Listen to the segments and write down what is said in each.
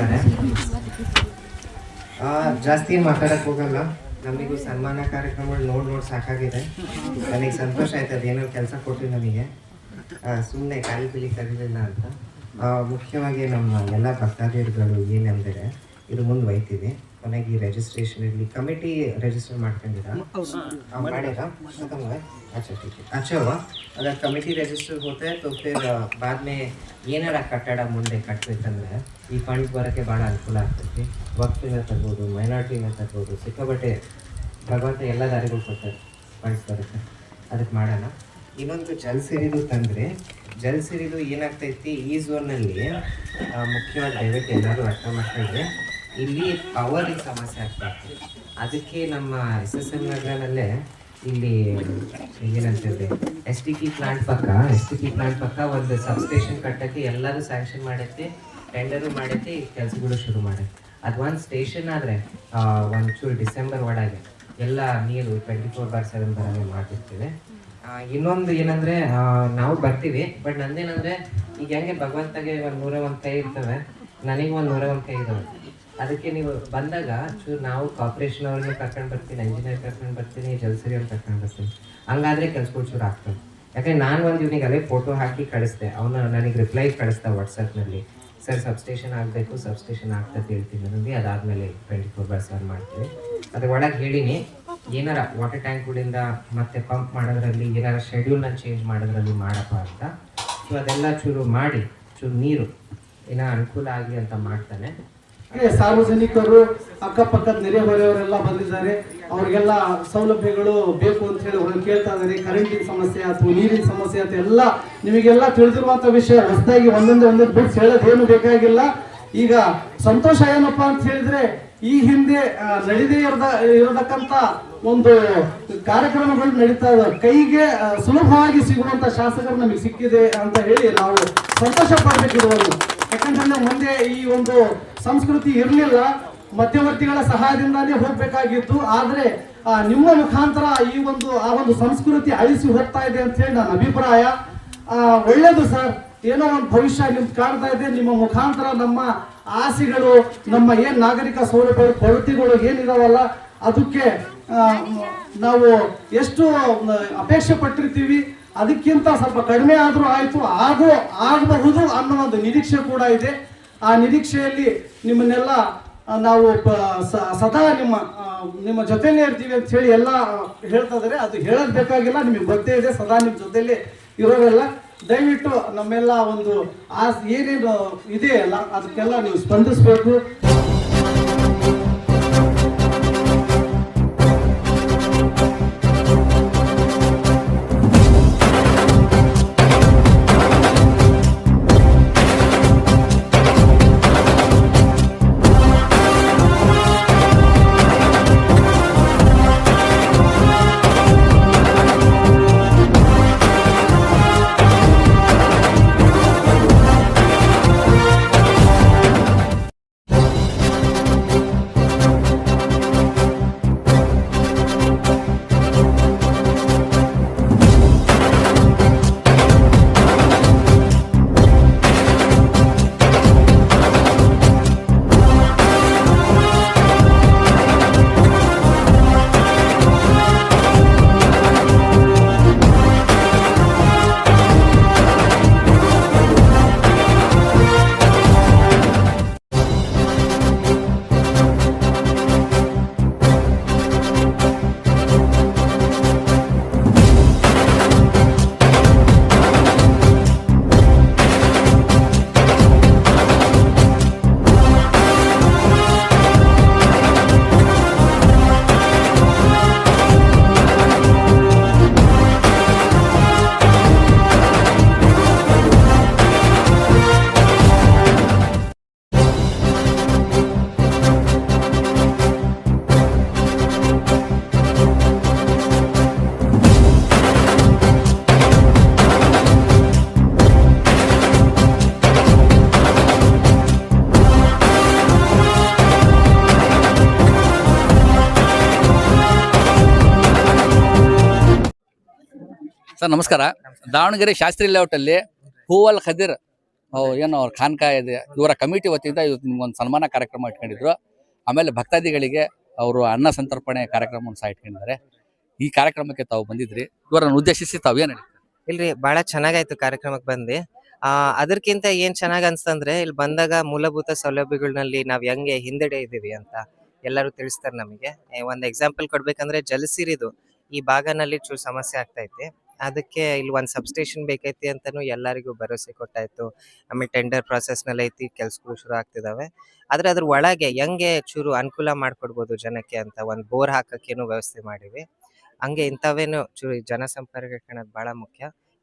ಹೇಳ್ತಾರೆ. ಜಾಸ್ತಿ ಮಾತಾಡಕ್ಕೆ ಹೋಗಲ್ಲ. ನಮಗೂ ಸನ್ಮಾನ ಕಾರ್ಯಕ್ರಮಗಳು ನೋಡಿ ಸಾಕಾಗಿದೆ. ನನಗೆ ಸಂತೋಷ ಆಯ್ತದೆ ಏನೋ ಕೆಲಸ ಕೊಟ್ಟು ನಮಗೆ ಸುಮ್ಮನೆ ಖಾಲಿ ಪಿಲಿ ಕರೀಲಿಲ್ಲ ಅಂತ. ಮುಖ್ಯವಾಗಿ ನಮ್ಮ ಎಲ್ಲ ಭಕ್ತಾದಿಗಳು ಏನಂದರೆ ಇದು ಮುಂದೆ ಒಯ್ತೀವಿ. ಕೊನೆಗೆ ಈ ರಿಜಿಸ್ಟ್ರೇಷನ್ ಇರಲಿ, ಕಮಿಟಿ ರಿಜಿಸ್ಟರ್ ಮಾಡ್ಕೊಂಡಿರಾ ಮಾಡಿರಾ अच्छा ठीक है अच्छा हुआ अगर कमेटी रजिस्टर होता है तो फिर बाद में ಏನಾರ ಕಟ್ಟಡ ಮುಂದೆ ಕಟ್ಟಬೇಕಂದ್ರೆ ಈ ಫಂಡ್ ಬರೋಕ್ಕೆ ಭಾಳ ಅನುಕೂಲ ಆಗ್ತೈತಿ. ವಕ್ಫಿನ ತರ್ಬೋದು, ಮೈನಾರಿಟಿನ ತರ್ಬೋದು, ಸಿಕ್ಕಾಪಟ್ಟೆ ಭಗವಂತ ಎಲ್ಲ ದಾರಿಗಳು ಕೊಡ್ತಾರೆ, ಫಂಡ್ಸ್ ಬರುತ್ತೆ. ಅದಕ್ಕೆ ಮಾಡೋಣ. ಇನ್ನೊಂದು ಜಲಸಿರಿದು ತಂದರೆ ಜಲಸಿರಿದು ಏನಾಗ್ತೈತಿ ಈ ಝೋನಲ್ಲಿ ಮುಖ್ಯವಾಗಿ ದಯವಿಟ್ಟು ಎಲ್ಲರೂ ಅರ್ಥ ಮಾಡ್ಕೊಂಡ್ರೆ ಇಲ್ಲಿ ಪವರಿಗೆ ಸಮಸ್ಯೆ ಆಗ್ತೈತಿ. ಅದಕ್ಕೆ ನಮ್ಮ SSM ನಗರನಲ್ಲೇ ಇಲ್ಲಿ ಏನಂತಂದರೆ ಎಸ್ ಟಿ ಪಿ ಪ್ಲಾಂಟ್ ಪಕ್ಕ ಒಂದು ಸಬ್ಸ್ಟೇಷನ್ ಕಟ್ಟಕ್ಕೆ ಎಲ್ಲರೂ ಸ್ಯಾಂಕ್ಷನ್ ಮಾಡೈತಿ, ಟೆಂಡರು ಮಾಡೈತಿ, ಕೆಲಸಗಳು ಶುರು ಮಾಡೈತಿ. ಅದು ಒಂದು ಸ್ಟೇಷನ್ ಆದರೆ ಒಂಚೂರು ಡಿಸೆಂಬರ್ ಒಳಗೆ ಎಲ್ಲ ನೀರು 24/7 ಬರೋಂಗೆ ಮಾಡ್ತಿರ್ತೀವಿ. ಇನ್ನೊಂದು ಏನಂದರೆ ನಾವು ಬರ್ತೀವಿ, ಬಟ್ ನಂದೇನಂದರೆ ಈಗ ಹೆಂಗೆ ಭಗವಂತಗೆ ಒಂದು 101 ಕೈ ಇರ್ತವೆ, ನನಗೆ ಒಂದು 101 ಕೈ ಇದ್ದಾವೆ. ಅದಕ್ಕೆ ನೀವು ಬಂದಾಗ ಚೂರು ನಾವು ಕಾರ್ಪೊರೇಷನ್ ಅವ್ರನ್ನ ಕರ್ಕೊಂಡು ಬರ್ತೀನಿ, ಇಂಜಿನಿಯರ್ ಕರ್ಕೊಂಡು ಬರ್ತೀನಿ, ಜಲಸಿರಿ ಅವ್ರು ಕರ್ಕೊಂಡು ಬರ್ತೀನಿ. ಹಂಗಾದರೆ ಕೆಲ್ಸಗಳು ಚೂರು ಆಗ್ತವೆ. ಯಾಕಂದರೆ ನಾನು ಒಂದು ಇವನಿಗೆ ಅಲ್ಲೇ ಫೋಟೋ ಹಾಕಿ ಕಳಿಸ್ದೆ, ಅವನು ನನಗೆ ರಿಪ್ಲೈ ಕಳಿಸ್ದೆ ವಾಟ್ಸಪ್ನಲ್ಲಿ, ಸರ್ ಸಬ್ಸ್ಟೇಷನ್ ಆಗಬೇಕು, ಸಬ್ಸ್ಟೇಷನ್ ಆಗ್ತದೆ ಹೇಳ್ತೀನಿ ನನಗೆ. ಅದಾದಮೇಲೆ 24/7 ಮಾಡ್ತೀವಿ. ಅದ್ರ ಒಳಗೆ ಹೇಳೀನಿ ಏನಾರ ವಾಟರ್ ಟ್ಯಾಂಕ್ಗಳಿಂದ ಮತ್ತೆ ಪಂಪ್ ಮಾಡೋದ್ರಲ್ಲಿ ಏನಾರ ಶೆಡ್ಯೂಲ್ನ ಚೇಂಜ್ ಮಾಡೋದ್ರಲ್ಲಿ ಮಾಡಪ್ಪ ಅಂತ. ಸೊ ಅದೆಲ್ಲ ಚೂರು ಮಾಡಿ ಚೂರು ನೀರು ಏನೋ ಅನುಕೂಲ ಆಗಲಿ ಅಂತ ಮಾಡ್ತಾನೆ. ಸಾರ್ವಜನಿಕರು ಅಕ್ಕಪಕ್ಕದ ನೆರೆಹೊರೆಯವರೆಲ್ಲ ಬಂದಿದ್ದಾರೆ. ಅವ್ರಿಗೆಲ್ಲ ಸೌಲಭ್ಯಗಳು ಬೇಕು ಅಂತ ಹೇಳಿ ಅವ್ರನ್ನ ಕೇಳ್ತಾ ಇದ್ದಾರೆ. ಕರೆಂಟಿನ ಸಮಸ್ಯೆ ಅಥವಾ ನೀರಿನ ಸಮಸ್ಯೆ ಅಂತ ಎಲ್ಲ ನಿಮಗೆಲ್ಲ ತಿಳಿದಿರುವಂತ ವಿಷಯ. ಹೊಸದಾಗಿ ಒಂದೊಂದು ಬಿಟ್ಟು ಹೇಳೋದೇನು ಬೇಕಾಗಿಲ್ಲ. ಈಗ ಸಂತೋಷ ಏನಪ್ಪಾ ಅಂತ ಹೇಳಿದ್ರೆ ಈ ಹಿಂದೆ ನಡೆದೇ ಇರತಕ್ಕಂತ ಒಂದು ಕಾರ್ಯಕ್ರಮಗಳು ನಡೀತಾ ಇದಾವೆ. ಕೈಗೆ ಸುಲಭವಾಗಿ ಸಿಗುವಂತ ಶಾಸಕರು ನಮಗೆ ಸಿಕ್ಕಿದೆ ಅಂತ ಹೇಳಿ ನಾವು ಸಂತೋಷ ಪಡ್ಬೇಕಿರುವುದು. ಯಾಕಂದ್ರೆ ಮುಂದೆ ಈ ಒಂದು ಸಂಸ್ಕೃತಿ ಇರಲಿಲ್ಲ, ಮಧ್ಯವರ್ತಿಗಳ ಸಹಾಯದಿಂದಾನೇ ಹೋಗ್ಬೇಕಾಗಿತ್ತು. ಆದ್ರೆ ನಿಮ್ಮ ಮುಖಾಂತರ ಈ ಒಂದು ಸಂಸ್ಕೃತಿ ಅಳಿಸಿ ಹೋಗ್ತಾ ಇದೆ ಅಂತ ಹೇಳಿ ನನ್ನ ಅಭಿಪ್ರಾಯ. ಒಳ್ಳೇದು ಸರ್, ಏನೋ ಒಂದು ಭವಿಷ್ಯ ನಿಮ್ಗೆ ಕಾಣ್ತಾ ಇದೆ. ನಿಮ್ಮ ಮುಖಾಂತರ ನಮ್ಮ ಆಸೆಗಳು, ನಮ್ಮ ಏನ್ ನಾಗರಿಕ ಸೌಲಭ್ಯ ಕೊರತೆಗಳು ಏನಿದಾವಲ್ಲ ಅದಕ್ಕೆ ನಾವು ಎಷ್ಟು ಅಪೇಕ್ಷೆ ಪಟ್ಟಿರ್ತೀವಿ ಅದಕ್ಕಿಂತ ಸ್ವಲ್ಪ ಕಡಿಮೆ ಆದ್ರೂ ಆಯ್ತು, ಆಗಬಹುದು ಅನ್ನೋ ಒಂದು ನಿರೀಕ್ಷೆ ಕೂಡ ಇದೆ. ಆ ನಿರೀಕ್ಷೆಯಲ್ಲಿ ನಿಮ್ಮನ್ನೆಲ್ಲ ನಾವು ಸದಾ ನಿಮ್ಮ ಜೊತೆಲೇ ಇರ್ತೀವಿ ಅಂತ ಹೇಳಿ ಎಲ್ಲ ಹೇಳ್ತಾ ಇದ್ದಾರೆ. ಅದು ಹೇಳೋದ್ ಬೇಕಾಗಿಲ್ಲ, ನಿಮಗೆ ಗೊತ್ತೇ ಇದೆ, ಸದಾ ನಿಮ್ಮ ಜೊತೆಲಿ ಇರೋರೆಲ್ಲ. ದಯವಿಟ್ಟು ನಮ್ಮೆಲ್ಲ ಒಂದು ಏನೇನು ಇದೆ ಅಲ್ಲ ಅದಕ್ಕೆಲ್ಲ ನೀವು ಸ್ಪಂದಿಸಬೇಕು. ಸರ್ ನಮಸ್ಕಾರ. ದಾವಣಗೆರೆ ಶಾಸ್ತ್ರಿ ಲೇಔಟಲ್ಲಿ ಹೂವಲ್ ಖದೀರ್ ಏನು ಅವ್ರ ಖಾನ್ಕಾ ಇದೆ, ಇವರ ಕಮಿಟಿ ವತಿಯಿಂದ ಇವತ್ತು ನಿಮ್ಗೊಂದು ಸನ್ಮಾನ ಕಾರ್ಯಕ್ರಮ ಇಟ್ಕೊಂಡಿದ್ರು. ಆಮೇಲೆ ಭಕ್ತಾದಿಗಳಿಗೆ ಅವರು ಅನ್ನ ಸಂತರ್ಪಣೆ ಕಾರ್ಯಕ್ರಮವನ್ನು ಸಹ ಇಟ್ಕೊಂಡಿದ್ದಾರೆ. ಈ ಕಾರ್ಯಕ್ರಮಕ್ಕೆ ತಾವು ಬಂದಿದ್ರಿ, ಇವರನ್ನು ಉದ್ದೇಶಿಸಿ ತಾವು ಏನು ಹೇಳಿ? ಇಲ್ರಿ, ಬಹಳ ಚೆನ್ನಾಗಾಯ್ತು ಕಾರ್ಯಕ್ರಮಕ್ಕೆ ಬಂದು. ಅದಕ್ಕಿಂತ ಏನ್ ಚೆನ್ನಾಗ್ ಅನ್ಸ್ತಂದ್ರೆ, ಇಲ್ಲಿ ಬಂದಾಗ ಮೂಲಭೂತ ಸೌಲಭ್ಯಗಳಲ್ಲಿ ನಾವ್ ಹೆಂಗೆ ಹಿಂದೆಡೆ ಇದೀವಿ ಅಂತ ಎಲ್ಲರೂ ತಿಳಿಸ್ತಾರೆ ನಮಗೆ. ಒಂದ್ ಎಕ್ಸಾಂಪಲ್ ಕೊಡ್ಬೇಕಂದ್ರೆ, ಜಲಸಿರಿದು ಈ ಭಾಗನಲ್ಲಿ ಚೂರು ಸಮಸ್ಯೆ ಆಗ್ತೈತಿ. ಅದಕ್ಕೆ ಇಲ್ಲಿ ಒಂದ್ ಸಬ್ಸ್ಟೇಷನ್ ಬೇಕೈತಿ ಅಂತಾನು ಎಲ್ಲರಿಗೂ ಭರವಸೆ ಕೊಟ್ಟಾಯ್ತು. ಆಮೇಲೆ ಟೆಂಡರ್ ಪ್ರಾಸೆಸ್ ನಲ್ಲಿ ಐತಿ, ಕೆಲ್ಸಗಳು ಶುರು ಆಗ್ತಿದಾವೆ. ಆದ್ರೆ ಅದ್ರ ಒಳಗೆ ಹೆಂಗೆ ಚೂರು ಅನುಕೂಲ ಮಾಡ್ಕೊಡ್ಬೋದು ಜನಕ್ಕೆ ಅಂತ ಒಂದ್ ಬೋರ್ ಹಾಕಕ್ಕೇನು ವ್ಯವಸ್ಥೆ ಮಾಡಿವಿ. ಹಂಗೆ ಇಂಥವೇನು ಚೂರು ಜನಸಂಪರ್ಕ ಕಾಣೋದು ಬಹಳ ಮುಖ್ಯ.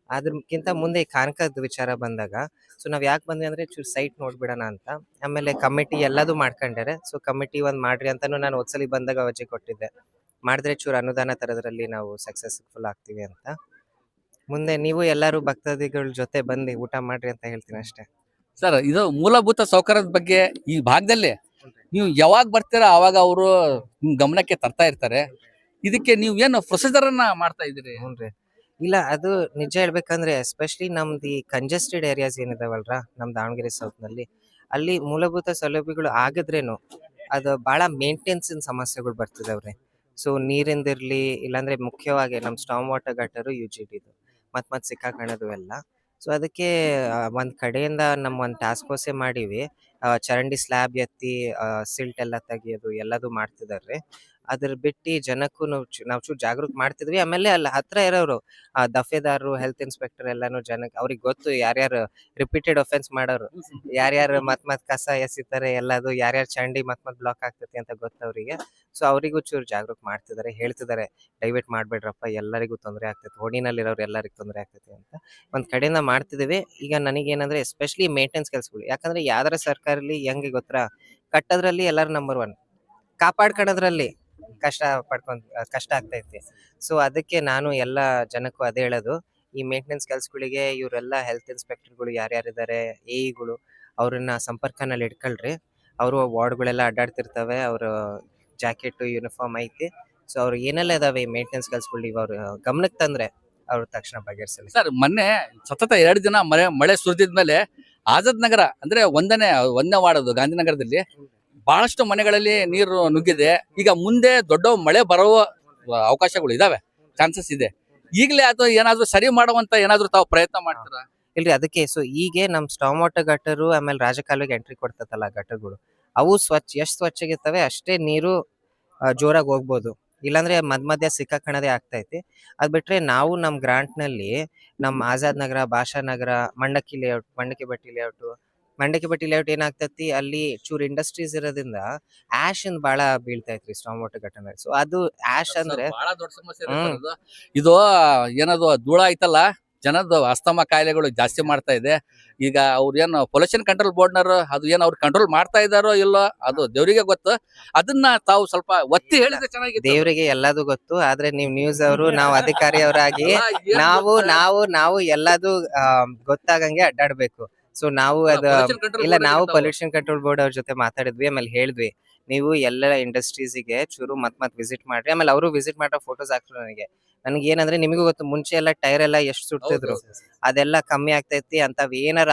ಅದ್ರಕ್ಕಿಂತ ಮುಂದೆ ಈ ಕಾನ್ಕದ ವಿಚಾರ ಬಂದಾಗ, ಸೊ ನಾವ್ ಯಾಕೆ ಬಂದ್ವಿ ಅಂದ್ರೆ ಚೂರು ಸೈಟ್ ನೋಡ್ಬಿಡೋಣ ಅಂತ. ಆಮೇಲೆ ಕಮಿಟಿ ಎಲ್ಲದೂ ಮಾಡ್ಕೊಂಡಾರೆ. ಸೊ ಕಮಿಟಿ ಒಂದ್ ಮಾಡ್ರಿ ಅಂತಾನು ನಾನು ಒಂದ್ಸಲಿ ಬಂದಾಗ ಅರ್ಜಿ ಕೊಟ್ಟಿದ್ದೆ. ಮಾಡಿದ್ರೆ ಚೂರು ಅನುದಾನ ತರೋದ್ರಲ್ಲಿ ನಾವು ಸಕ್ಸಸ್ಫುಲ್ ಆಗ್ತೀವಿ ಅಂತ. ಮುಂದೆ ನೀವು ಎಲ್ಲರೂ ಭಕ್ತಾದಿಗಳ ಜೊತೆ ಬಂದು ಊಟ ಮಾಡ್ರಿ ಅಂತ ಹೇಳ್ತೀನಿ ಅಷ್ಟೇ. ಸರ್, ಇದು ಮೂಲಭೂತ ಸೌಕರ್ಯದ ಬಗ್ಗೆ ಈ ಭಾಗದಲ್ಲಿ ನೀವು ಯಾವಾಗ ಬರ್ತೀರಾ ಅವಾಗ ಅವರು ನಿಮ್ ಗಮನಕ್ಕೆ ತರ್ತಾ ಇರ್ತಾರೆ. ಇದಕ್ಕೆ ನೀವು ಏನು ಪ್ರೊಸೀಜರ್ ಅನ್ನ ಮಾಡ್ತಾ ಇದ್ದೀರಿ? ಹ್ಞೂನ್ರಿ. ಇಲ್ಲ, ಅದು ನಿಜ ಹೇಳ್ಬೇಕಂದ್ರೆ ಎಸ್ಪೆಷಲಿ ನಮ್ದು ಈ ಕಂಜೆಸ್ಟೆಡ್ ಏರಿಯಾಸ್ ಏನಿದಾವಲ್ರ, ನಮ್ ದಾವಣಗೆರೆ ಸೌತ್ನಲ್ಲಿ, ಅಲ್ಲಿ ಮೂಲಭೂತ ಸೌಲಭ್ಯಗಳು ಆಗಿದ್ರೇನು ಅದು ಬಹಳ ಮೇಂಟೆನೆನ್ಸ್ ಸಮಸ್ಯೆಗಳು ಬರ್ತಿದಾವ್ರಿ. ಸೊ ನೀರಿಂದಿರ್ಲಿ, ಇಲ್ಲಾಂದ್ರೆ ಮುಖ್ಯವಾಗಿ ನಮ್ ಸ್ಟಾಮ್ ವಾಟರ್ ಗಟರು UGDದು ಮತ್ ಸಿಕ್ಕಾಕೊಳ್ಳೋದು ಎಲ್ಲ. ಸೊ ಅದಕ್ಕೆ ಒಂದ್ ಕಡೆಯಿಂದ ಒಂದ್ ಟಾಸ್ಕ್ ಫೋರ್ಸೇ ಮಾಡೀವಿ. ಚರಂಡಿ ಸ್ಲ್ಯಾಬ್ ಎತ್ತಿ ಸಿಲ್ಟ್ ಎಲ್ಲ ತೆಗಿಯೋದು ಎಲ್ಲದು ಮಾಡ್ತಿದಾರ್ರಿ. ಅದ್ರ ಬಿಟ್ಟು ಜನಕ್ಕೂ ನಾವು ಚೂರು ಜಾಗೃತಿ ಮಾಡ್ತಿದ್ವಿ. ಆಮೇಲೆ ಅಲ್ಲಿ ಹತ್ರ ಇರೋರು ದಫೇದಾರರು, ಹೆಲ್ತ್ ಇನ್ಸ್ಪೆಕ್ಟರ್ ಎಲ್ಲಾನು ಜನಕ್ಕೆ ಅವ್ರಿಗೆ ಗೊತ್ತು ಯಾರ್ಯಾರು ರಿಪೀಟೆಡ್ ಒಫೆನ್ಸ್ ಮಾಡೋರು, ಯಾರ್ಯಾರು ಮತ್ ಕಸ ಎಸಿತಾರೆ, ಎಲ್ಲದು ಯಾರ್ಯಾರು ಚರಂಡಿ ಮತ್ ಬ್ಲಾಕ್ ಆಗ್ತೈತಿ ಅಂತ ಗೊತ್ತು ಅವರಿಗೆ. ಸೊ ಅವರಿಗೂ ಚೂರು ಜಾಗೃತಿ ಮಾಡ್ತಿದ್ದಾರೆ, ಹೇಳ್ತಿದ್ದಾರೆ ದಯವಿಟ್ಟು ಮಾಡ್ಬೇಡ್ರಪ್ಪ, ಎಲ್ಲರಿಗೂ ತೊಂದರೆ ಆಗ್ತೈತಿ, ಓಣಿನಲ್ಲಿರೋರು ಎಲ್ಲರಿಗೂ ತೊಂದರೆ ಆಗ್ತೈತಿ ಅಂತ ಒಂದ್ ಕಡೆಯಿಂದ ಮಾಡ್ತಿದ್ದೀವಿ. ಈಗ ನನಗೇನಂದ್ರೆ ಎಸ್ಪೆಷಲಿ ಮೇಂಟೆನೆನ್ಸ್ ಕೆಲಸಗಳು, ಯಾಕಂದ್ರೆ ಯಾವ್ದಾರ ಸರ್ಕಾರದಲ್ಲಿ ಹೆಂಗೆ ಗೊತ್ತಾ, ಕಟ್ಟೋದ್ರಲ್ಲಿ ಎಲ್ಲರೂ ನಂಬರ್ 1, ಕಾಪಾಡ್ಕೊಳ್ಳೋದ್ರಲ್ಲಿ ಕಷ್ಟ ಆಗ್ತೈತಿ. ಸೊ ಅದಕ್ಕೆ ನಾನು ಎಲ್ಲ ಜನಕ್ಕೂ ಅದೇ ಹೇಳೋದು, ಈ ಮೇಂಟೆನೆನ್ಸ್ ಕೆಲ್ಸಗಳಿಗೆ ಇವರೆಲ್ಲ ಹೆಲ್ತ್ ಇನ್ಸ್ಪೆಕ್ಟರ್ಗಳು ಯಾರ್ಯಾರಿದ್ದಾರೆ, AEಗಳು, ಅವ್ರನ್ನ ಸಂಪರ್ಕನಲ್ಲಿ ಇಟ್ಕೊಳ್ರಿ. ಅವರು ವಾರ್ಡ್ಗಳೆಲ್ಲ ಅಡ್ಡಾಡ್ತಿರ್ತವೆ, ಅವ್ರ ಜಾಕೆಟ್ ಯೂನಿಫಾರ್ಮ್ ಐತಿ. ಸೊ ಅವ್ರು ಏನೆಲ್ಲ ಇದಾವೆ ಈ ಮೇಂಟೆನೆನ್ಸ್ ಕೆಲ್ಸಗಳು ಅವ್ರು ಗಮನಕ್ಕೆ ತಂದ್ರೆ ಅವ್ರ ತಕ್ಷಣ ಬಗೆಹರಿಸಲಿ. ಸರ್, ಮೊನ್ನೆ ಸತತ 2 ದಿನ ಮಳೆ ಸುರಿದಿದ್ಮೇಲೆ ಆಜಾದ್ ನಗರ ಅಂದ್ರೆ ಒಂದನೇ ವಾರ್ಡ್ ಗಾಂಧಿನಗರದಲ್ಲಿ ಬಹಳಷ್ಟು ಮನೆಗಳಲ್ಲಿ ನೀರು ನುಗ್ಗಿದೆ. ಈಗ ಮುಂದೆ ದೊಡ್ಡ ಮಳೆ ಬರುವ ಅವಕಾಶಗಳು ಇದಾವೆ, ಚಾನ್ಸಸ್ ಇದೆ. ಈಗಲೇ ಅದು ಏನಾದ್ರು ಸರಿ ಮಾಡುವಂತ ಏನಾದ್ರು ತಾವು ಪ್ರಯತ್ನ ಮಾಡ್ತೀರಾ? ಇಲ್ರಿ, ಅದಕ್ಕೆ ಸೊ ಈಗ ನಮ್ ಸ್ಟಾಮ್ ವಾಟರ್ ಗಟರು ಆಮೇಲೆ ರಾಜಕಾಲುವೆಗೆ ಎಂಟ್ರಿ ಕೊಡ್ತತಲ್ಲ ಗಟರ್ಗಳು, ಅವು ಎಷ್ಟು ಸ್ವಚ್ಛಗಿರ್ತವೆ ಅಷ್ಟೇ ನೀರು ಜೋರಾಗಿ ಹೋಗ್ಬೋದು. ಇಲ್ಲಾಂದ್ರೆ ಮಧ್ಯ ಸಿಕ್ಕಾಕಣದೇ ಆಗ್ತೈತಿ. ಅದ್ ಬಿಟ್ರೆ ನಾವು ನಮ್ ಗ್ರಾಂಟ್ ನಲ್ಲಿ ನಮ್ ಆಜಾದ್ ನಗರ, ಭಾಷಾ ನಗರ, ಮಂಡಕ್ಕಿ ಬಟ್ಟಿ ಲೇಔಟ್ ಏನಾಗ್ತೈತಿ, ಅಲ್ಲಿ ಚೂರ್ ಇಂಡಸ್ಟ್ರೀಸ್ ಇರೋದ್ರಿಂದ ಆಶ್ ಬಹಳ ಬೀಳ್ತೈತ್ರಿ ಸ್ಟಾಮ್ ವಾಟರ್ ಗಟರ್ ಮೇಲೆ. ಸೊ ಅದು ಆಶ್ ಅಂದ್ರೆ ಬಹಳ ದೊಡ್ಡ ಸಮಸ್ಯೆ ಇದೆ ಸರ್ ಇದು. ಇದು ಏನದು ಧೂಳ ಐತಲ್ಲ, ಜನದ ಅಸ್ತಮ ಕಾಯಿಲೆಗಳು ಜಾಸ್ತಿ ಮಾಡ್ತಾ ಇದೆ. ಈಗ ಅವ್ರ ಏನು ಪೊಲ್ಯೂಷನ್ ಕಂಟ್ರೋಲ್ ಬೋರ್ಡ್ನವರು ಅದು ಏನು ಅವ್ರು ಕಂಟ್ರೋಲ್ ಮಾಡ್ತಾ ಇದಾರೋ ಇಲ್ಲೋ ಅದು ದೇವರಿಗೆ ಗೊತ್ತು. ಅದನ್ನ ತಾವು ಸ್ವಲ್ಪ ಒತ್ತಿ ಹೇಳಿದ್ರೆ ಚೆನ್ನಾಗಿದೆ. ದೇವರಿಗೆ ಎಲ್ಲದೂ ಗೊತ್ತು, ಆದ್ರೆ ನೀವು ನ್ಯೂಸ್ ಅವರು, ನಾವು ಅಧಿಕಾರಿಯವರಾಗಿ ನಾವು ಎಲ್ಲದೂ ಗೊತ್ತಾಗಂಗೆ ಅಡ್ಡಾಡ್ಬೇಕು. ಸೊ ನಾವು ನಾವು ಪೊಲ್ಯೂಷನ್ ಕಂಟ್ರೋಲ್ ಬೋರ್ಡ್ ಅವ್ರ ಜೊತೆ ಮಾತಾಡಿದ್ವಿ. ಆಮೇಲೆ ಹೇಳಿದ್ವಿ, ನೀವು ಎಲ್ಲ ಇಂಡಸ್ಟ್ರೀಸಿಗೆ ಚೂರು ಮತ್ ವಿಸಿಟ್ ಮಾಡ್ರಿ. ಆಮೇಲೆ ಅವರು ವಿಸಿಟ್ ಮಾಡೋ ಫೋಟೋಸ್ ಹಾಕ್ತಾರೆ ನನಗೆ ಏನಂದ್ರೆ, ನಿಮಗೂ ಗೊತ್ತು ಮುಂಚೆ ಎಲ್ಲ ಟೈರ್ ಎಲ್ಲ ಎಷ್ಟು ಸುಡ್ತಿದ್ರು, ಅದೆಲ್ಲ ಕಮ್ಮಿ ಆಗ್ತೈತಿ. ಅಂತವ್ ಏನಾರ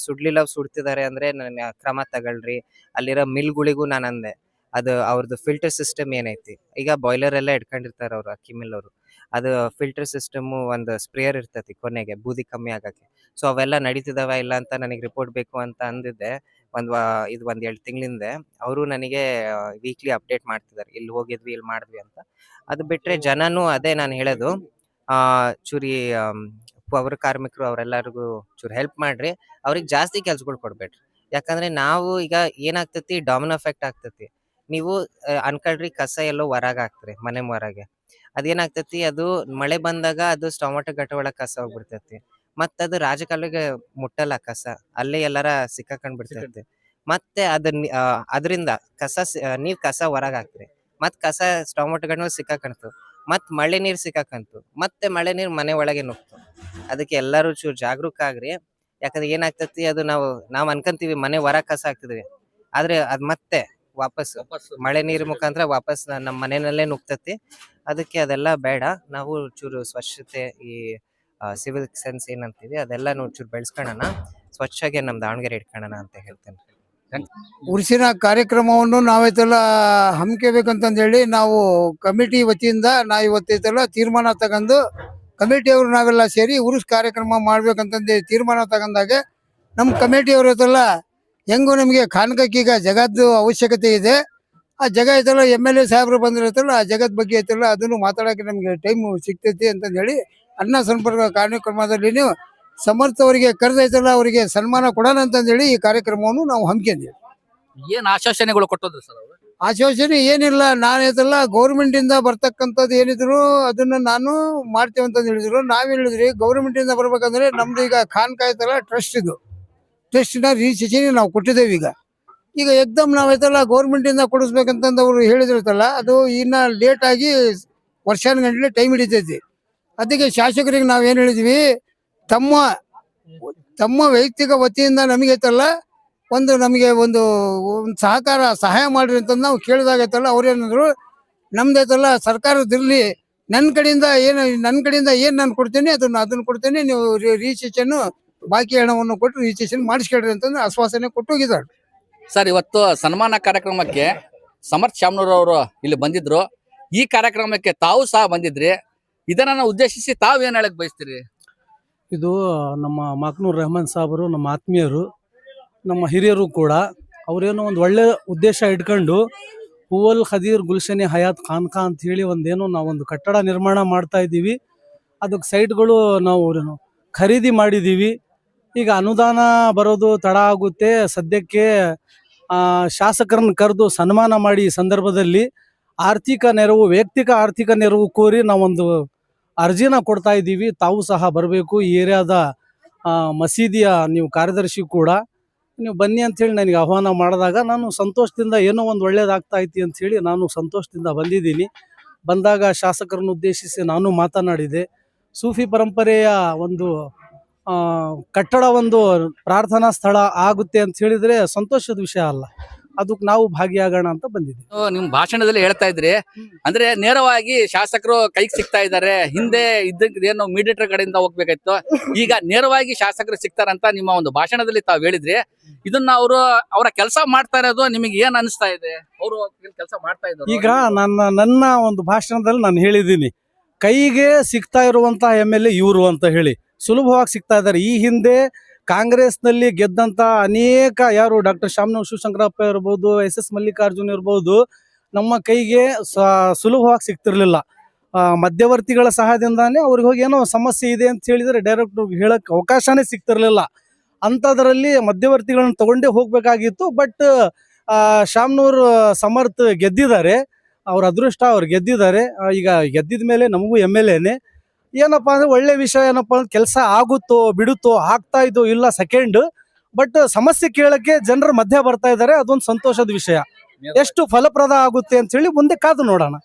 ಸುಡ್ಲಿಲ್ಲ ಸುಡ್ತಿದ್ದಾರೆ ಅಂದ್ರೆ ನನ್ನ ಕ್ರಮ ತಗೊಳ್ರಿ. ಅಲ್ಲಿರೋ ಮಿಲ್ಗಳಿಗೂ ನಾನು ಅಂದೆ, ಅದು ಅವ್ರದ್ದು ಫಿಲ್ಟರ್ ಸಿಸ್ಟಮ್ ಏನೈತಿ, ಈಗ ಬಾಯ್ಲರ್ ಎಲ್ಲ ಇಟ್ಕೊಂಡಿರ್ತಾರ ಅವ್ರು ಅಕ್ಕಿ ಮಿಲ್ ಅವರು, ಅದು ಫಿಲ್ಟರ್ ಸಿಸ್ಟಮ್ ಒಂದು ಸ್ಪ್ರೇಯರ್ ಇರ್ತೈತಿ ಕೊನೆಗೆ ಬೂದಿ ಕಮ್ಮಿ ಆಗಕ್ಕೆ. ಸೊ ಅವೆಲ್ಲ ನಡೀತಿದಾವ ಇಲ್ಲ ಅಂತ ನನಗೆ ರಿಪೋರ್ಟ್ ಬೇಕು ಅಂತ ಅಂದಿದ್ದೆ. ಇದು 2 ತಿಂಗಳಿಂದ ಅವರು ನನಗೆ ವೀಕ್ಲಿ ಅಪ್ಡೇಟ್ ಮಾಡ್ತಿದ್ದಾರೆ, ಇಲ್ಲಿ ಹೋಗಿದ್ವಿ, ಇಲ್ಲಿ ಮಾಡಿದ್ವಿ ಅಂತ. ಅದು ಬಿಟ್ರೆ ಜನನು ಅದೇ ನಾನು ಹೇಳೋದು, ಚೂರಿ ಪೌರ ಕಾರ್ಮಿಕರು ಅವರೆಲ್ಲರಿಗೂ ಚೂರು ಹೆಲ್ಪ್ ಮಾಡ್ರಿ, ಅವ್ರಿಗೆ ಜಾಸ್ತಿ ಕೆಲ್ಸಗಳು ಕೊಡ್ಬೇಡ್ರಿ. ಯಾಕಂದ್ರೆ ನಾವು ಈಗ ಏನಾಗ್ತೈತಿ, ಡಾಮಿನೋ ಎಫೆಕ್ಟ್ ಆಗ್ತೈತಿ. ನೀವು ಅನ್ಕೊಳ್ರಿ, ಕಸ ಎಲ್ಲೋ ಹೊರಗೆ ಹಾಕ್ತಿರಿ, ಮನೆ ಹೊರಗೆ, ಅದೇನಾಗ್ತೈತಿ, ಅದು ಮಳೆ ಬಂದಾಗ ಅದು ಸ್ಟಾಮ್ ವಾಟರ್ ಗಟರ್ ಒಳಗೆ ಕಸ ಹೋಗ್ಬಿಡ್ತೈತಿ. ಅದು ರಾಜಕಾಲುವೆಗೆ ಮುಟ್ಟಲ್ಲ ಕಸ, ಅಲ್ಲೇ ಎಲ್ಲಾರ ಸಿಕ್ಕಾಕೊಂಡ್ ಬಿಡ್ತೈತಿ. ಮತ್ತೆ ಅದರಿಂದ ನೀವ್ ಕಸ ಹೊರಗೆ ಹಾಕ್ತಿರಿ, ಕಸ ಸ್ಟಾಮ್ ವಾಟರ್ ಗಟರ್ ಸಿಕ್ಕಾಕಂತು, ಮಳೆ ನೀರ್ ಸಿಕ್ಕಾಕಂತು, ಮಳೆ ನೀರ್ ಮನೆ ಒಳಗೆ ನುಗ್ತು. ಅದಕ್ಕೆ ಎಲ್ಲರೂ ಚೂರು ಜಾಗರೂಕ ಆಗ್ರಿ. ಯಾಕಂದ್ರೆ ಏನಾಗ್ತೈತಿ, ಅದು ನಾವ್ ಅನ್ಕಂತೀವಿ ಮನೆ ಹೊರಗ್ ಕಸ ಹಾಕ್ತಿದ್ವಿ, ಆದ್ರೆ ಅದ್ ಮತ್ತೆ ವಾಪಸ್ ಮಳೆ ನೀರ್ ಮುಖಾಂತರ ವಾಪಸ್ ನಮ್ಮ ಮನೆಯಲ್ಲೇ ನುಗ್ತತಿ. ಅದಕ್ಕೆ ಅದೆಲ್ಲ ಬೇಡ. ನಾವು ಚೂರು ಸ್ವಚ್ಛತೆ, ಈ ಸಿವಿಲ್ ಸೆನ್ಸ್ ಏನಂತೀವಿ ಅದೆಲ್ಲ ಚೂರು ಬೆಳೆಸ್ಕೊಳ್ಳೋಣ. ಸ್ವಚ್ಛಗೆ ನಮ್ಮ ದಾವಣಗೆರೆ ಇಟ್ಕೊಳ್ಳೋಣ ಅಂತ ಹೇಳ್ತೇನೆ. ಉರುಸಿನ ಕಾರ್ಯಕ್ರಮವನ್ನು ನಾವೈತೆಲ್ಲ ಹಮ್ಮಿಕೋಬೇಕಂತಂದು ಹೇಳಿ ನಾವು ಕಮಿಟಿ ವತಿಯಿಂದ ನಾವು ಇವತ್ತೈತೆಲ್ಲ ತೀರ್ಮಾನ ತಗೊಂಡು ಕಮಿಟಿಯವರು ನಾವೆಲ್ಲ ಸೇರಿ ಉರುಸ್ ಕಾರ್ಯಕ್ರಮ ಮಾಡ್ಬೇಕಂತಂದು ತೀರ್ಮಾನ ತಗೊಂಡಾಗ ನಮ್ಮ ಕಮಿಟಿಯವ್ರ ಐತೆಲ್ಲ ಹೆಂಗೂ ನಮಗೆ ಕಾನ್ಕಕ್ಕೀಗ ಜಗದ್ದು ಅವಶ್ಯಕತೆ ಇದೆ. ಆ ಜಗ ಐತಲ್ಲ MLA ಸಾಹೇಬರು ಬಂದಿರತ್ತಲ್ಲ ಆ ಜಗದ ಬಗ್ಗೆ ಐತಲ್ಲ ಅದನ್ನು ಮಾತಾಡೋಕೆ ನಮಗೆ ಟೈಮು ಸಿಗ್ತೈತಿ ಅಂತಂದು ಹೇಳಿ ಅನ್ನ ಸಂಪರ್ಕ ಕಾರ್ಯಕ್ರಮದಲ್ಲಿ ನೀವು ಸಮರ್ಥವರಿಗೆ ಕರೆದೈತಲ್ಲ ಅವರಿಗೆ ಸನ್ಮಾನ ಕೊಡೋಣ ಅಂತಂದೇಳಿ ಈ ಕಾರ್ಯಕ್ರಮವನ್ನು ನಾವು ಹಮ್ಮಿಕೊಂಡಿದ್ದೀವಿ. ಏನ್ ಆಶ್ವಾಸನೆಗಳು ಕೊಟ್ಟೋದ್ರು ಸರ್ ಅವರು? ಆಶ್ವಾಸನೆ ಏನಿಲ್ಲ, ನಾನೈತಲ್ಲ ಗೌರ್ಮೆಂಟ್ ಇಂದ ಬರ್ತಕ್ಕಂಥದ್ದು ಏನಿದ್ರು ಅದನ್ನ ನಾನು ಮಾಡ್ತೇವೆ ಅಂತ ಹೇಳಿದ್ರು. ನಾವ್ ಹೇಳಿದ್ರಿ ಗೌರ್ಮೆಂಟ್ ಇಂದ ಬರ್ಬೇಕಂದ್ರೆ ನಮ್ದು ಈಗ ಖಾನ್ಕಾಯ್ತಲ್ಲ ಟ್ರಸ್ಟ್ ಇದು ಟ್ರಸ್ಟಿನ ರಿಜಿಸ್ಟ್ರೇಷನ್ ನಾವು ಕೊಟ್ಟಿದ್ದೇವೆ. ಈಗ ಎಕ್ದಮ್ ನಾವೈತಲ್ಲ ಗೌರ್ಮೆಂಟ್ ಇಂದ ಕೊಡಿಸ್ಬೇಕಂತಂದು ಅವರು ಹೇಳಿದಿರ್ತಲ್ಲ ಅದು ಇನ್ನ ಲೇಟ್ ಆಗಿ ವರ್ಷಾನುಗಂಟ್ಲೆ ಟೈಮ್ ಹಿಡಿತೈತಿ. ಅದಕ್ಕೆ ಶಾಸಕರಿಗೆ ನಾವೇನು ಹೇಳಿದ್ವಿ, ತಮ್ಮ ವೈಯಕ್ತಿಕ ವತಿಯಿಂದ ನಮಗೈತಲ್ಲ ನಮಗೆ ಒಂದು ಸಹಾಯ ಮಾಡ್ರಿ ಅಂತ ನಾವು ಕೇಳಿದಾಗೈತಲ್ಲ ಅವ್ರೇನಂದ್ರು, ನಮ್ದೈತಲ್ಲ ಸರ್ಕಾರದಿರ್ಲಿ, ನನ್ನ ಕಡೆಯಿಂದ ಏನು ನಾನು ಕೊಡ್ತೇನೆ ಅದನ್ನ ಕೊಡ್ತೇನೆ, ನೀವು ರಿಜಿಸ್ಟ್ರೇಷನ್ ಬಾಕಿ ಹಣವನ್ನು ಕೊಟ್ಟು ರಿಜಿಸ್ಟ್ರೇಷನ್ ಮಾಡಿಸ್ಕೊಳ್ರಿ ಅಂತಂದ್ರೆ ಆಶ್ವಾಸನೆ ಕೊಟ್ಟು ಹೋಗಿದ್ದಾರೆ. ಸರ್, ಇವತ್ತು ಸನ್ಮಾನ ಕಾರ್ಯಕ್ರಮಕ್ಕೆ ಸಮರ್ಥ್ ಶಾಮ್ನೂರ್ ಅವರು ಇಲ್ಲಿ ಬಂದಿದ್ರು. ಈ ಕಾರ್ಯಕ್ರಮಕ್ಕೆ ತಾವು ಸಹ ಬಂದಿದ್ರಿ. ಇದನ್ನ ಉದ್ದೇಶಿಸಿ ತಾವು ಏನ್ ಹೇಳಕ್ ಬಯಸ್ತೀರಿ? ಇದು ನಮ್ಮ ಮಾಕ್ನೂರ್ ರೆಹಮಾನ್ ಸಾಹೇಬರು ನಮ್ಮ ಆತ್ಮೀಯರು, ನಮ್ಮ ಹಿರಿಯರು ಕೂಡ. ಅವರೇನೋ ಒಂದು ಒಳ್ಳೆ ಉದ್ದೇಶ ಇಟ್ಕೊಂಡು ಹೂವಲ್ ಖದೀರ್ ಗುಲ್ಶನಿ ಹಯಾತ್ ಖಾನ್ಖಾ ಅಂತ ಹೇಳಿ ನಾವೊಂದು ಕಟ್ಟಡ ನಿರ್ಮಾಣ ಮಾಡ್ತಾ ಇದ್ದೀವಿ. ಅದಕ್ಕೆ ಸೈಟ್ಗಳು ನಾವು ಖರೀದಿ ಮಾಡಿದ್ದೀವಿ. ಈಗ ಅನುದಾನ ಬರೋದು ತಡ ಆಗುತ್ತೆ. ಸದ್ಯಕ್ಕೆ ಶಾಸಕರನ್ನು ಕರೆದು ಸನ್ಮಾನ ಮಾಡಿ ಈ ಸಂದರ್ಭದಲ್ಲಿ ವೈಯಕ್ತಿಕ ಆರ್ಥಿಕ ನೆರವು ಕೋರಿ ನಾವೊಂದು ಅರ್ಜಿನ ಕೊಡ್ತಾ ಇದ್ದೀವಿ. ತಾವು ಸಹ ಬರಬೇಕು. ಈ ಏರಿಯಾದ ಮಸೀದಿಯ ನೀವು ಕಾರ್ಯದರ್ಶಿ ಕೂಡ ನೀವು ಬನ್ನಿ ಅಂಥೇಳಿ ನನಗೆ ಆಹ್ವಾನ ಮಾಡಿದಾಗ ನಾನು ಸಂತೋಷದಿಂದ ಏನೋ ಒಂದು ಒಳ್ಳೇದಾಗ್ತಾ ಐತಿ ಅಂಥೇಳಿ ನಾನು ಸಂತೋಷದಿಂದ ಬಂದಿದ್ದೀನಿ. ಬಂದಾಗ ಶಾಸಕರನ್ನು ಉದ್ದೇಶಿಸಿ ನಾನು ಮಾತನಾಡಿದೆ. ಸೂಫಿ ಪರಂಪರೆಯ ಒಂದು ಕಟ್ಟಡ ಪ್ರಾರ್ಥನಾ ಸ್ಥಳ ಆಗುತ್ತೆ ಅಂತ ಹೇಳಿದ್ರೆ ಸಂತೋಷದ ವಿಷಯ ಅಲ್ಲ, ಅದಕ್ಕೆ ನಾವು ಭಾಗಿಯಾಗೋಣ ಅಂತ ಬಂದಿದ್ದೀವಿ. ನಿಮ್ ಭಾಷಣದಲ್ಲಿ ಹೇಳ್ತಾ ಇದ್ರಿ, ಅಂದ್ರೆ ನೇರವಾಗಿ ಶಾಸಕರು ಕೈಗೆ ಸಿಗ್ತಾ ಇದ್ದಾರೆ. ಹಿಂದೆ ಏನೋ ಮೀಡಿಯೇಟರ್ ಕಡೆಯಿಂದ ಹೋಗ್ಬೇಕಾಯ್ತು, ಈಗ ನೇರವಾಗಿ ಶಾಸಕರು ಸಿಗ್ತಾರಂತ ನಿಮ್ಮ ಒಂದು ಭಾಷಣದಲ್ಲಿ ತಾವು ಹೇಳಿದ್ರಿ. ಇದನ್ನ ಅವರ ಕೆಲಸ ಮಾಡ್ತಾ ಇರೋದು ನಿಮಗೆ ಏನ್ ಅನಿಸ್ತಾ ಇದೆ? ಅವರು ಕೆಲಸ ಮಾಡ್ತಾ ಇದ್ದಾರೆ. ಈಗ ನನ್ನ ಒಂದು ಭಾಷಣದಲ್ಲಿ ನಾನು ಹೇಳಿದ್ದೀನಿ, ಕೈಗೆ ಸಿಗ್ತಾ ಇರುವಂತಹ MLA ಇವರು ಅಂತ ಹೇಳಿ ಸುಲಭವಾಗಿ ಸಿಗ್ತಾ ಇದ್ದಾರೆ. ಈ ಹಿಂದೆ ಕಾಂಗ್ರೆಸ್ನಲ್ಲಿ ಗೆದ್ದಂತ ಅನೇಕ ಯಾರು ಡಾಕ್ಟರ್ ಶಾಮನೂರ್ ಶಿವಶಂಕರಪ್ಪ ಇರ್ಬೋದು, SS ಮಲ್ಲಿಕಾರ್ಜುನ್ ಇರ್ಬೋದು, ನಮ್ಮ ಕೈಗೆ ಸುಲಭವಾಗಿ ಸಿಗ್ತಿರ್ಲಿಲ್ಲ. ಮಧ್ಯವರ್ತಿಗಳ ಸಹಾಯದಿಂದಾನೇ ಅವ್ರಿಗೆ ಹೋಗಿ ಏನೋ ಸಮಸ್ಯೆ ಇದೆ ಅಂತ ಹೇಳಿದ್ರೆ ಡೈರೆಕ್ಟ್ ಹೇಳಕ್ ಅವಕಾಶನೇ ಸಿಗ್ತಿರ್ಲಿಲ್ಲ. ಅಂಥದ್ರಲ್ಲಿ ಮಧ್ಯವರ್ತಿಗಳನ್ನ ತಗೊಂಡೇ ಹೋಗ್ಬೇಕಾಗಿತ್ತು. ಬಟ್ ಶಾಮನೂರ್ ಸಮರ್ಥ್ ಗೆದ್ದಿದ್ದಾರೆ, ಅವ್ರ ಅದೃಷ್ಟ, ಅವ್ರು ಗೆದ್ದಿದ್ದಾರೆ. ಈಗ ಗೆದ್ದಿದ ಮೇಲೆ ನಮಗೂ MLAನೇ. ಏನಪ್ಪಾ ಅಂದ್ರೆ ಒಳ್ಳೆ ವಿಷಯ ಏನಪ್ಪಾ ಅಂದ್ರೆ ಕೆಲಸ ಆಗುತ್ತೋ ಬಿಡುತ್ತೋ ಆಗ್ತಾ ಇದ್ದೋ ಇಲ್ಲ ಸೆಕೆಂಡ್, ಬಟ್ ಸಮಸ್ಯೆ ಕೇಳಕ್ಕೆ ಜನರ ಮಧ್ಯ ಬರ್ತಾ ಇದ್ದಾರೆ. ಅದೊಂದು ಸಂತೋಷದ ವಿಷಯ. ಎಷ್ಟು ಫಲಪ್ರದ ಆಗುತ್ತೆ ಅಂತ ಹೇಳಿ ಮುಂದೆ ಕಾದು ನೋಡೋಣ.